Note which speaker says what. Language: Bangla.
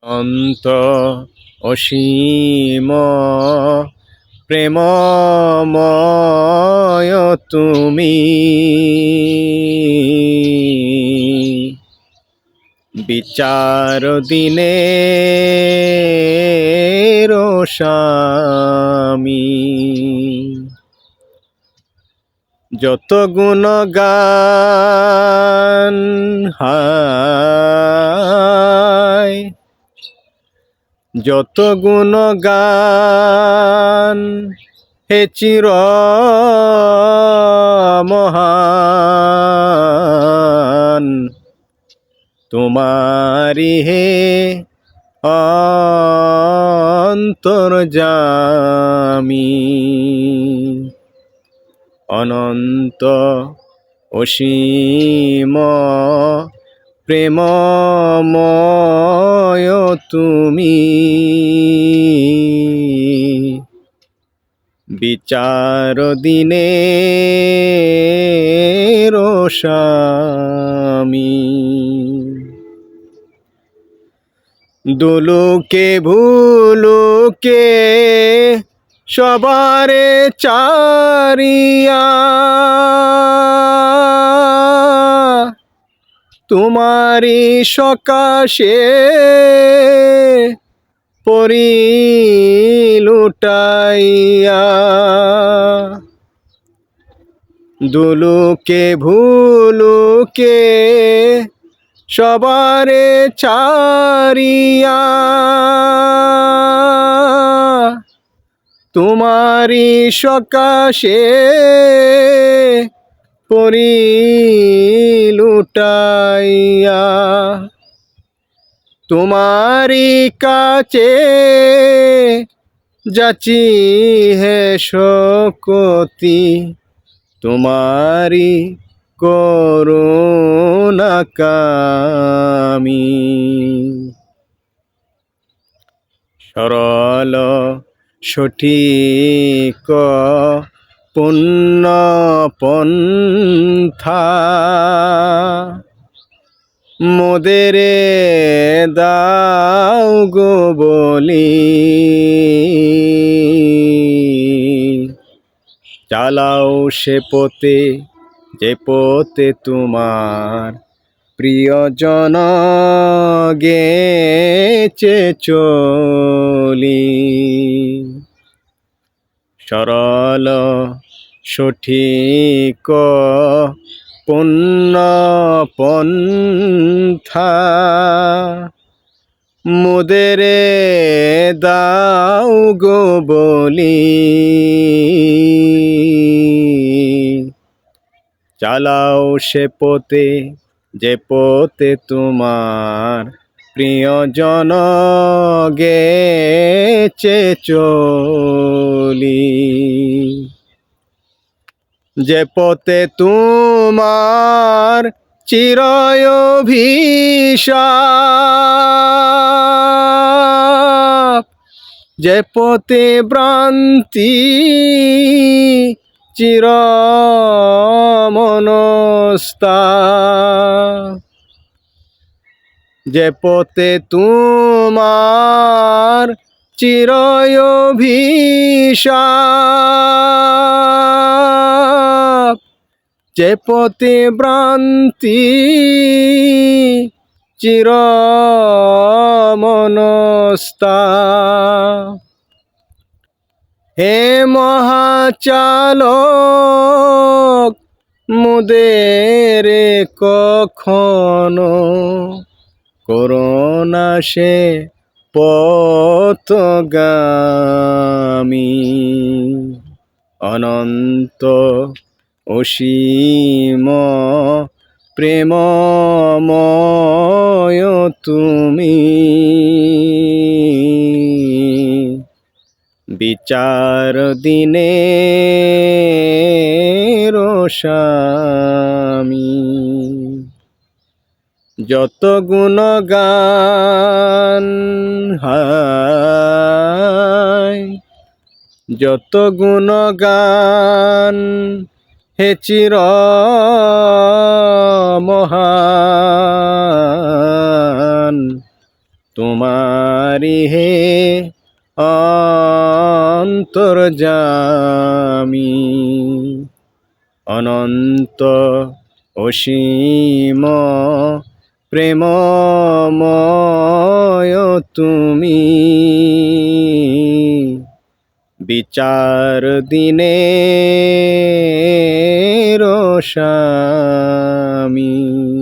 Speaker 1: অন্ত অসীম প্রেমময় তুমি, বিচার দিনের স্বামী। যত গুণগান হায়, যত গুণগান হে চির মহান, তোমারি হে অন্তর্যামী। অনন্ত অসীম প্রেমময় তুমি, বিচার দিনের স্বামী। দুলুকে ভুলুকে সবারে চারিয়া, তোমারি সকাশে পরি লুটাইয়া। দুলুকে ভুলুকে সবারে চারিয়া, তোমারি সকাশে পরি লুটাইয়া। তোমারি কাছে যাচি হে শকতি, তোমারি করুণা কামি। সরল সঠিক পুণ্য পন্থা, মোদেরে দাও গো বলি। চালাও সে পথে যে পথে তোমার প্রিয়জন গেছে চলি। সরল সঠিক পুণ্য পন্থা, মোদেরে দাও গো বলি। চালাও সে পথে যে পথে তোমার প্রিয়জন গেছে চলি। যে পথে তোমার চিরঅভিশাপ, যে পথে ভ্রান্তি চির মনস্তাপ, যে পথে তোমার চিরঅভিশাপ, যে পথে ভ্রান্তি চির মনস্তাপ। হে মহাচালক, মোদেরে কখনো করোনা সে পথগামী। অনন্ত অসীম প্রেমময় তুমি, বিচার দিনের স্বামী। যত গুণগান হায়, যত গুণগান হে চির মহান, তোমারি হে অন্তর্যামী, অনন্ত অসীম প্রেমময় তুমি, বিচার দিনের স্বামী।